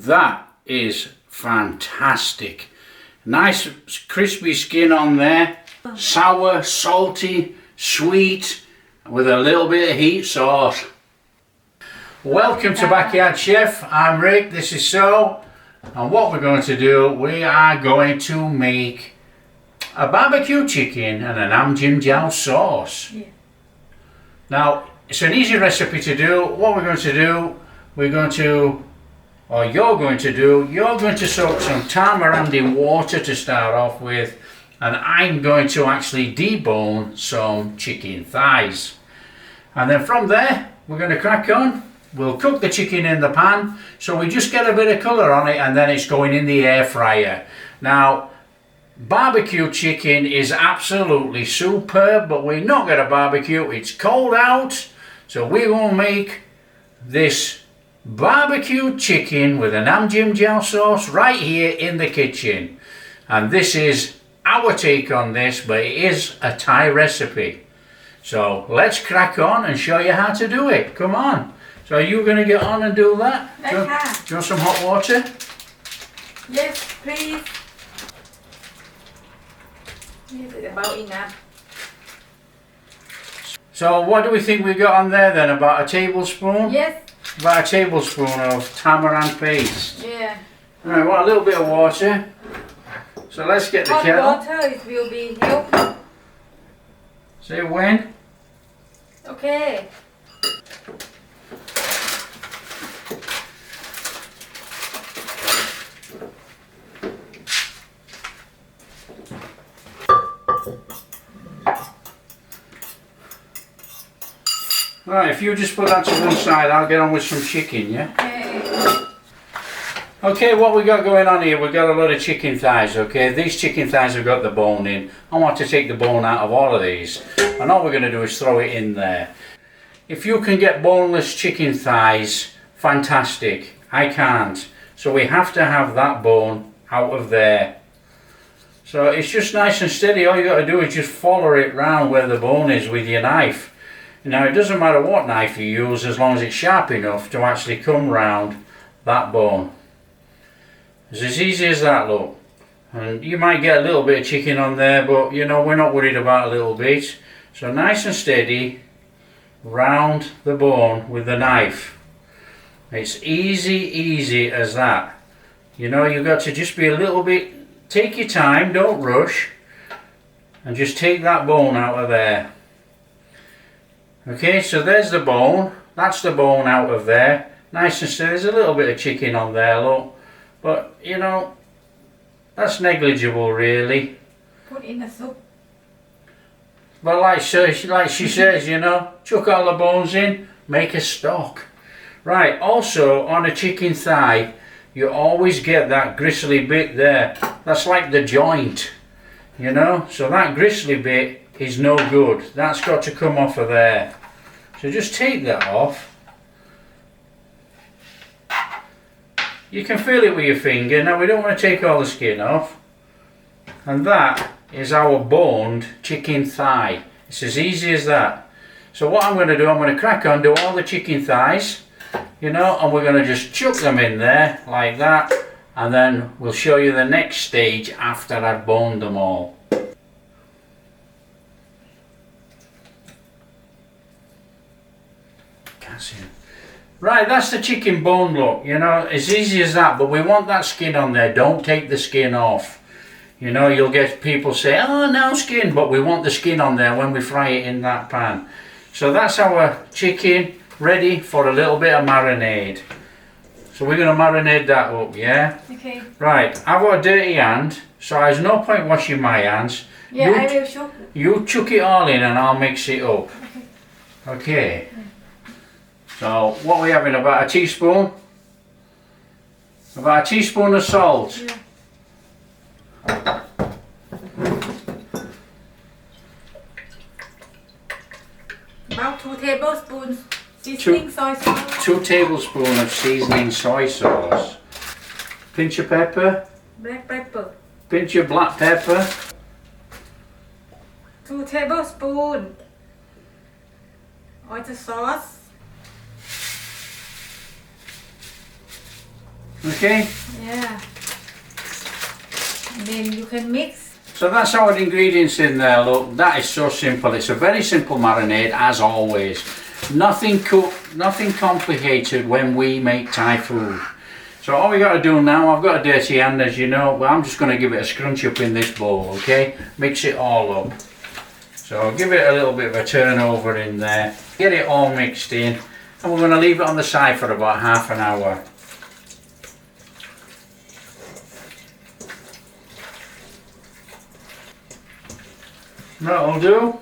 That is fantastic. Nice crispy skin on there. Sour, salty, sweet, with a little bit of heat sauce. Welcome to Backyard Chef. I'm Rick, this is So. And what we're going to do, we are going to make a barbecue chicken and a Nam Jim Jaew sauce. Yeah. Now, it's an easy recipe to do. What we're going to do, you're going to soak some tamarind in water to start off with, and I'm going to actually debone some chicken thighs. And then from there, we're going to crack on. We'll cook the chicken in the pan, so we just get a bit of colour on it, and then it's going in the air fryer. Now, barbecue chicken is absolutely superb, but we're not going to barbecue. It's cold out, so we will make this barbecue chicken with a Nam Jim Jaew sauce right here in the kitchen. And this is our take on this, but it is a Thai recipe. So let's crack on and show you how to do it. Come on. So are you going to get on and do that? Do you want some hot water? Yes, please. Yes, it's about enough. So what do we think we got on there then? About a tablespoon? Yes. About a tablespoon of tamarind paste. Yeah. Alright, well, a little bit of water. So let's get the kettle. Hot water, it will be helpful. Say when? Okay. Right, if you just put that to one side, I'll get on with some chicken, yeah? Okay. Okay, what we got going on here, we've got a lot of chicken thighs, okay? These chicken thighs have got the bone in. I want to take the bone out of all of these. And all we're going to do is throw it in there. If you can get boneless chicken thighs, fantastic. I can't. So we have to have that bone out of there. So it's just nice and steady. All you got to do is just follow it round where the bone is with your knife. Now it doesn't matter what knife you use as long as it's sharp enough to actually come round that bone. It's as easy as that, look. And you might get a little bit of chicken on there, but you know, we're not worried about a little bit. So nice and steady round the bone with the knife. It's easy as that. You know, you've got to just be a little bit, take your time, don't rush, and just take that bone out of there. Okay, so there's the bone. That's the bone out of there. Nice and steady. There's a little bit of chicken on there, look. But, you know, that's negligible, really. Put in the soup. But like she says, you know, chuck all the bones in, make a stock. Right, also, on a chicken thigh, you always get that gristly bit there. That's like the joint, you know. So that gristly bit is no good. That's got to come off of there. So just take that off. You can feel it with your finger. Now we don't want to take all the skin off. And that is our boned chicken thigh. It's as easy as that. So what I'm going to do, I'm going to crack on, do all the chicken thighs, you know, and we're going to just chuck them in there like that. And then we'll show you the next stage after I've boned them all. Right, that's the chicken bone, look, you know, as easy as that, but we want that skin on there. Don't take the skin off. You know, you'll get people say, oh, no skin, but we want the skin on there when we fry it in that pan. So that's our chicken ready for a little bit of marinade. So we're going to marinate that up, yeah? Okay. Right, I've got a dirty hand, so there's no point washing my hands. Yeah, I will chuck. You chuck it all in and I'll mix it up. Okay. So what we having, about a teaspoon? About a teaspoon of salt. Yeah. About 2 tablespoons seasoning soy sauce. 2 tablespoons of seasoning soy sauce. Pinch of pepper. Black pepper. Pinch of black pepper. 2 tablespoons oyster sauce. Okay? Yeah. And then you can mix. So that's our ingredients in there, look. That is so simple. It's a very simple marinade, as always. Nothing cooked, nothing complicated when we make Thai food. So all we got to do now, I've got a dirty hand, as you know, but I'm just going to give it a scrunch up in this bowl, okay? Mix it all up. So give it a little bit of a turnover in there. Get it all mixed in. And we're going to leave it on the side for about half an hour. That'll do.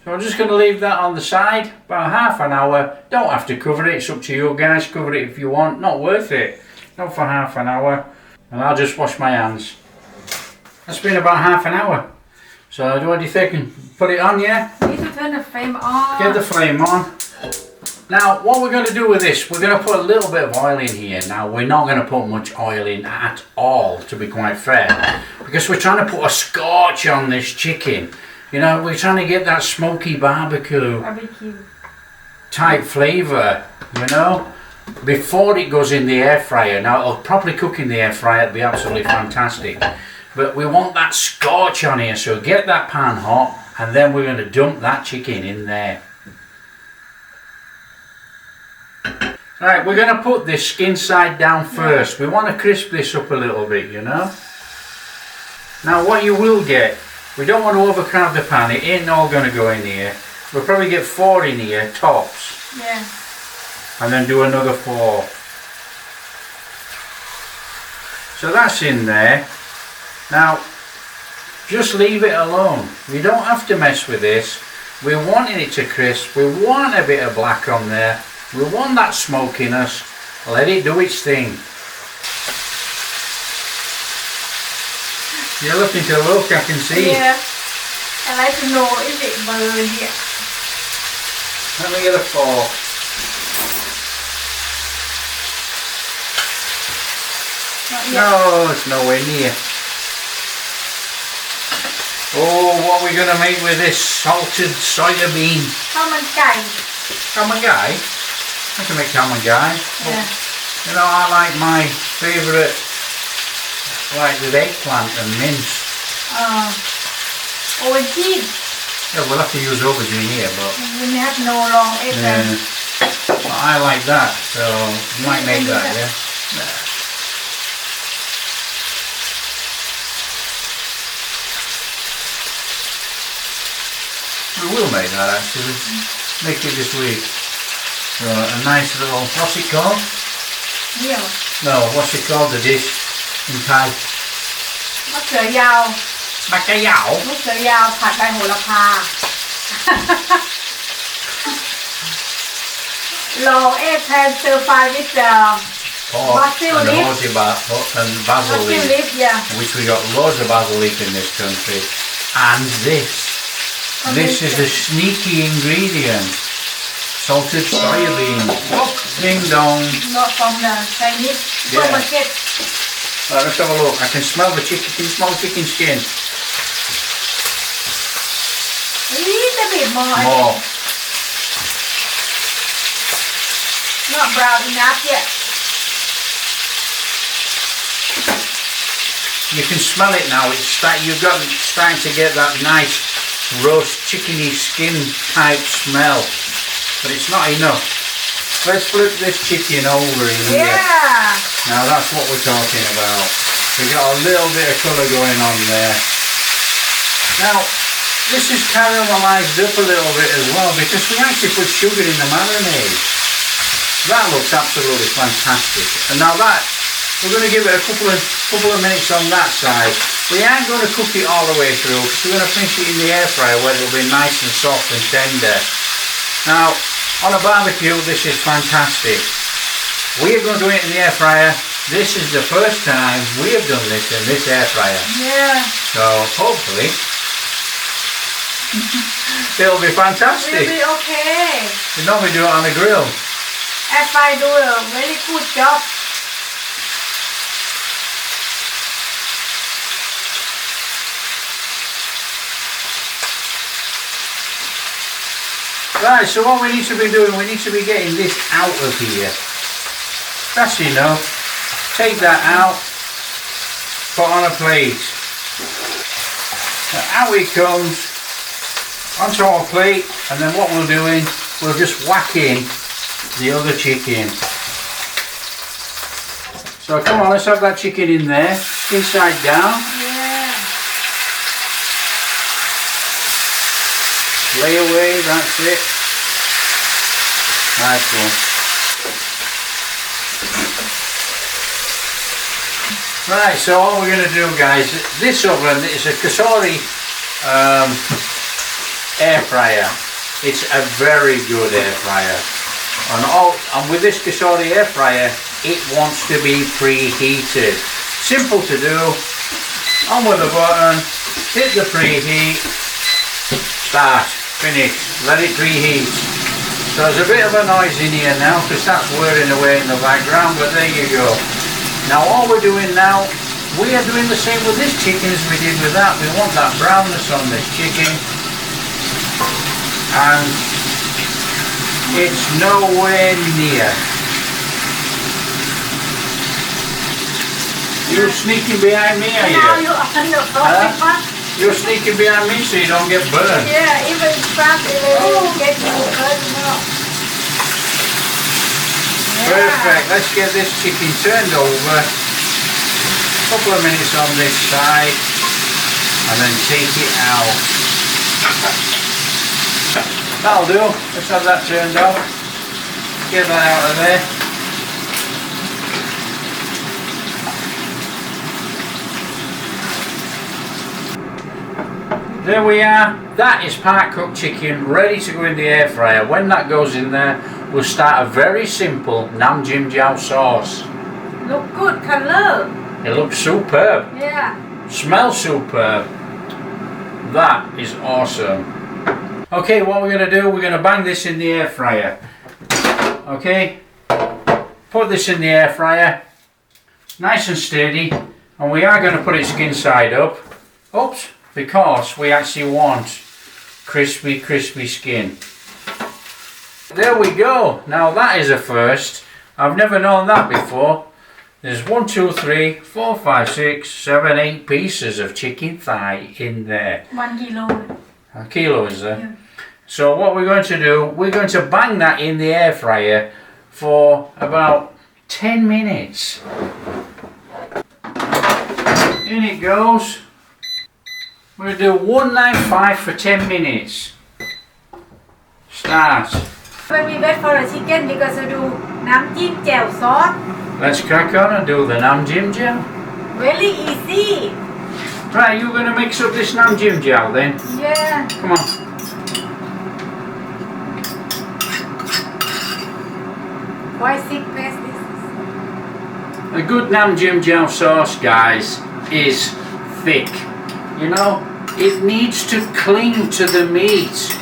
So I'm just going to leave that on the side about half an hour. Don't have to cover it, it's up to you guys. Cover it if you want, not worth it. Not for half an hour. And I'll just wash my hands. That's been about half an hour. So what do you think? Put it on, yeah? You need to turn the flame on. Get the flame on. Now what we're going to do with this, we're going to put a little bit of oil in here. Now we're not going to put much oil in at all, to be quite fair, because we're trying to put a scorch on this chicken. You know, we're trying to get that smoky barbecue type flavour, you know, before it goes in the air fryer. Now it'll properly cook in the air fryer, it'll be absolutely fantastic. But we want that scorch on here, so get that pan hot and then we're going to dump that chicken in there. Right, we're going to put this skin side down first. We want to crisp this up a little bit, you know. Now what you will get, we don't want to overcrowd the pan, it ain't all going to go in here. We'll probably get 4 in here, tops. Yeah. And then do another 4. So that's in there. Now, just leave it alone. We don't have to mess with this. We're wanting it to crisp. We want a bit of black on there. We want that smokiness. Let it do its thing. You're looking to look, I can see. Yeah. I like to know if it burn here. Let me get a fork. No, it's nowhere near. Oh, what are we going to make with this salted soya bean? Tamarind. Tamarind? I can make tamarind. Yeah. You know, I like my favourite, like with eggplant and mince. Aubergine. Yeah, we'll have to use aubergine here, but We have no long eggplant. well, I like that, so you might make that, yeah? Yeah. We will make that actually. Make it this week. So a nice little, what's it called? Yeah. No, what's it called, the dish in Thai? มะเขือยาว มะเขือยาว มะเขือยาวผัดใบโหระพา Long eggplant stir fry with Pork basil and leaf. basil Basil leaf, leaf, yeah. which we got loads of basil leaf in this country. And this. This is a sneaky ingredient. Salted soya bean. Oh, ding dong. Not from the Chinese supermarket. Right, let's have a look. I can smell the chicken. Can you smell the chicken skin? A little bit more. More. Not brown enough yet. You can smell it now. You've got starting to get that nice roast chickeny skin type smell, but it's not enough. Let's flip this chicken over in here. Yeah. Now that's what we're talking about. We've got a little bit of colour going on there. Now this is caramelised up a little bit as well because we actually put sugar in the marinade. That looks absolutely fantastic. And now that, we're going to give it a couple of minutes on that side. We aren't going to cook it all the way through because we're going to finish it in the air fryer where it'll be nice and soft and tender. Now, on a barbecue, this is fantastic. We are going to do it in the air fryer. This is the first time we have done this in this air fryer. Yeah. So, hopefully, it'll be fantastic. It'll be okay. We normally do it on a grill. Air fry do a very good job. Right, so what we need to be doing, we need to be getting this out of here. That's enough. take that out, put on a plate. Now out it comes onto our plate, and then what we'll do is we'll just whack in the other chicken. So come on, let's have that chicken in there, inside down. Yeah. Lay away, that's it. Nice one. Right, so all we're going to do, guys, this oven is a Cosori air fryer. It's a very good air fryer. And with this Cosori air fryer, it wants to be preheated. Simple to do. On with the button, hit the preheat, start, finish, let it preheat. So there's a bit of a noise in here now because that's whirring away in the background, but there you go. Now all we're doing now, we are doing the same with this chicken as we did with that. We want that brownness on this chicken, and it's nowhere near. You're sneaking behind me, are you? You're sneaking behind me so you don't get burned. Yeah, even fast it will get you burned more. Perfect. Let's get this chicken turned over. A couple of minutes on this side, and then take it out. That'll do. Let's have that turned off. Get that out of there. There we are. That is part cooked chicken ready to go in the air fryer. When that goes in there, we'll start a very simple Nam Jim Jaew sauce. Look good color. It looks superb. Yeah. Smells superb. That is awesome. Okay, what we're going to do, we're going to bang this in the air fryer. Okay, put this in the air fryer, nice and steady, and we are going to put it skin side up. Oops, because we actually want crispy skin. There we go. Now that is a first. I've never known that before. There's 1, 2, 3, 4, 5, 6, 7, 8 pieces of chicken thigh in there. 1 kilo. A kilo is there? Yeah. So what we're going to do, we're going to bang that in the air fryer for about 10 minutes. In it goes. We're going to do 195 for 10 minutes. Start. When we wait for the chicken, we're going to do Nam Jim Jaew sauce. Let's crack on and do the Nam Jim Jaew. Very easy. Right, you're going to mix up this Nam Jim Jaew then? Yeah. Come on. Why thick paste this? A good Nam Jim Jaew sauce, guys, is thick. You know, it needs to cling to the meat.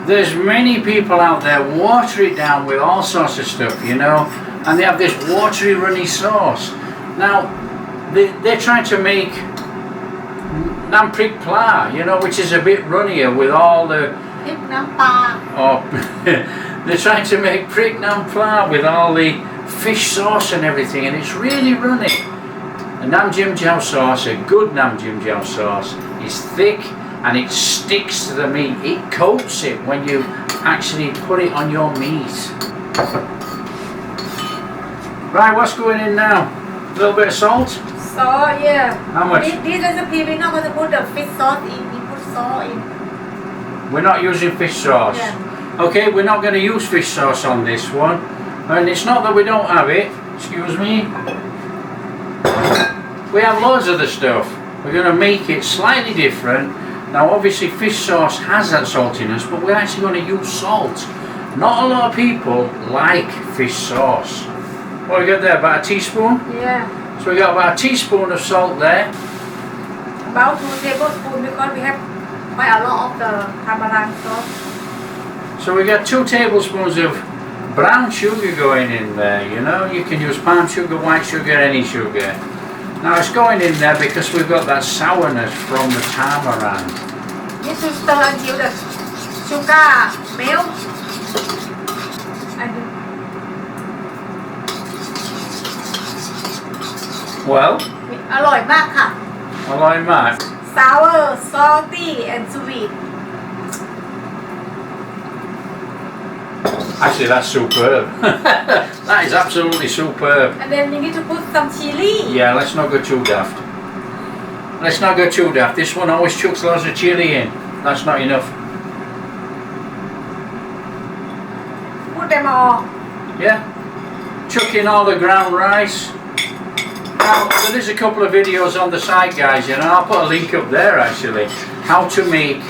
There's many people out there water it down with all sorts of stuff, you know, and they have this watery, runny sauce. Now, they're trying to make Nam Prik Pla, you know, which is a bit runnier with all the... Prik Nam Pa. Oh, they're trying to make Prik Nam Pla with all the fish sauce and everything, and it's really runny. A Nam Jim Jaew sauce, a good Nam Jim Jaew sauce, is thick and it sticks to the meat. It coats it when you actually put it on your meat. Right, what's going in now? A little bit of salt? Salt, yeah. How much? This recipe, we're not going to put the fish sauce in, we put salt in. We're not using fish sauce. Yeah. Okay, we're not going to use fish sauce on this one. And it's not that we don't have it. Excuse me. We have loads of the stuff. We're going to make it slightly different. Now obviously fish sauce has that saltiness, but we're actually going to use salt. Not a lot of people like fish sauce. What we got there, about a teaspoon? Yeah. So we got about a teaspoon of salt there. About 2 tablespoons because we have quite a lot of the tamarind sauce. So we got 2 tablespoons of brown sugar going in there, you know. You can use palm sugar, white sugar, any sugar. Now it's going in there because we've got that sourness from the tamarind. This will stir until the sugar melts. Well, อร่อยมากค่ะ I like that. sour salty and sweet Actually, that's superb. That is absolutely superb. and then we need to put some chili Yeah, let's not go too daft. Let's not go too daft. This one always chucks lots of chili in. That's not enough. put them all Yeah. Chuck in all the ground rice. Now, there is a couple of videos on the site, guys, you know, I'll put a link up there actually. How to make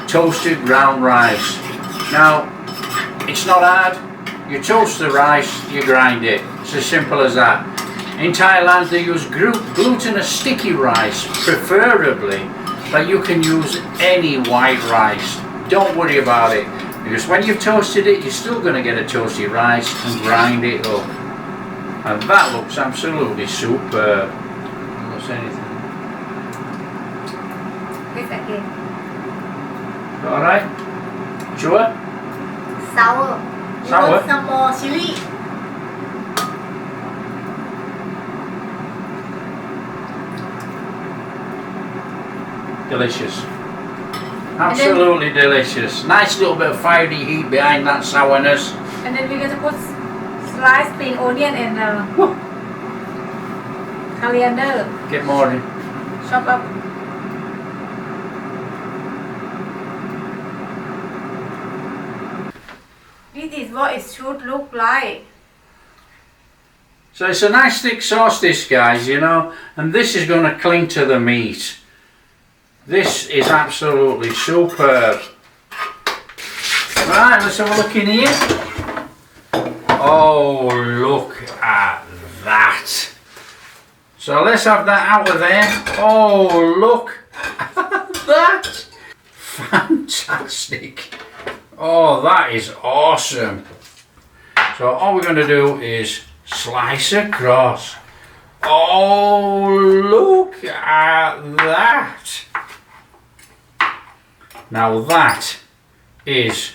toasted ground rice. Now, it's not hard. You toast the rice, you grind it. It's as simple as that. In Thailand, they use glutinous sticky rice, preferably, but you can use any white rice. Don't worry about it, because when you've toasted it, you're still going to get a toasty rice and grind it up. And that looks absolutely superb. What's anything? this again Alright? Sure? sour we Sour? want some more chili Delicious. Absolutely delicious. Nice little bit of fiery heat behind that sourness. and then we're going to put sliced spring onion and coriander Get more in. chop up this is what it should look like So it's a nice thick sauce, this, guys, you know, and this is going to cling to the meat. This is absolutely superb. Right, let's have a look in here. Oh, look at that. So let's have that out of there. Oh, look at that. Fantastic. Oh, that is awesome. So all we're going to do is slice across. Oh, look at that. Now that is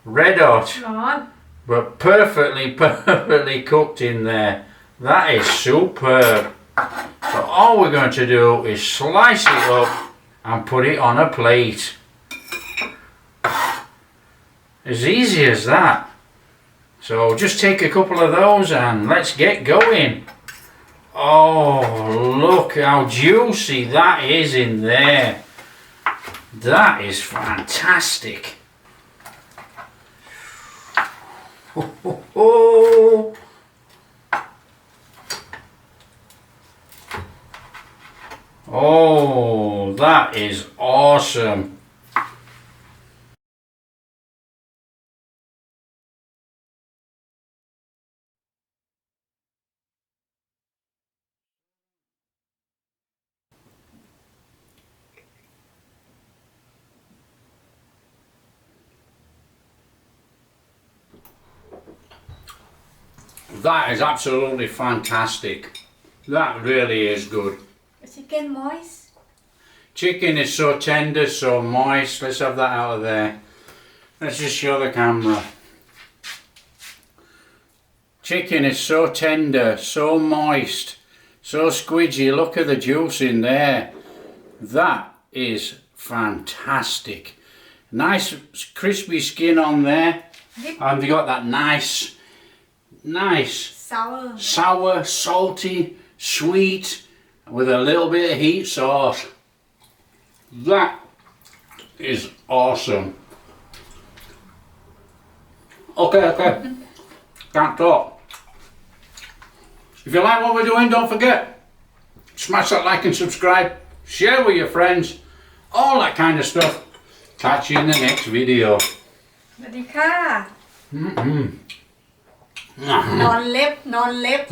red hot, ร้อน but perfectly cooked in there. That is superb. So all we're going to do is slice it up and put it on a plate. As easy as that. So just take a couple of those and let's get going. Oh, look how juicy that is in there. That is fantastic. Oh. Oh, that is awesome. That is absolutely fantastic. That really is good. chicken moist Chicken is so tender, so moist. Let's have that out of there. Let's just show the camera. Chicken is so tender, so moist, so squidgy. Look at the juice in there. That is fantastic. Nice crispy skin on there. And they got that nice sour, salty, sweet, with a little bit of heat sauce. That is awesome. Okay. Can't talk. If you like what we're doing, don't forget, smash that like and subscribe, share with your friends, all that kind of stuff. Catch you in the next video. สวัสดีค่ะ นอนเล็บ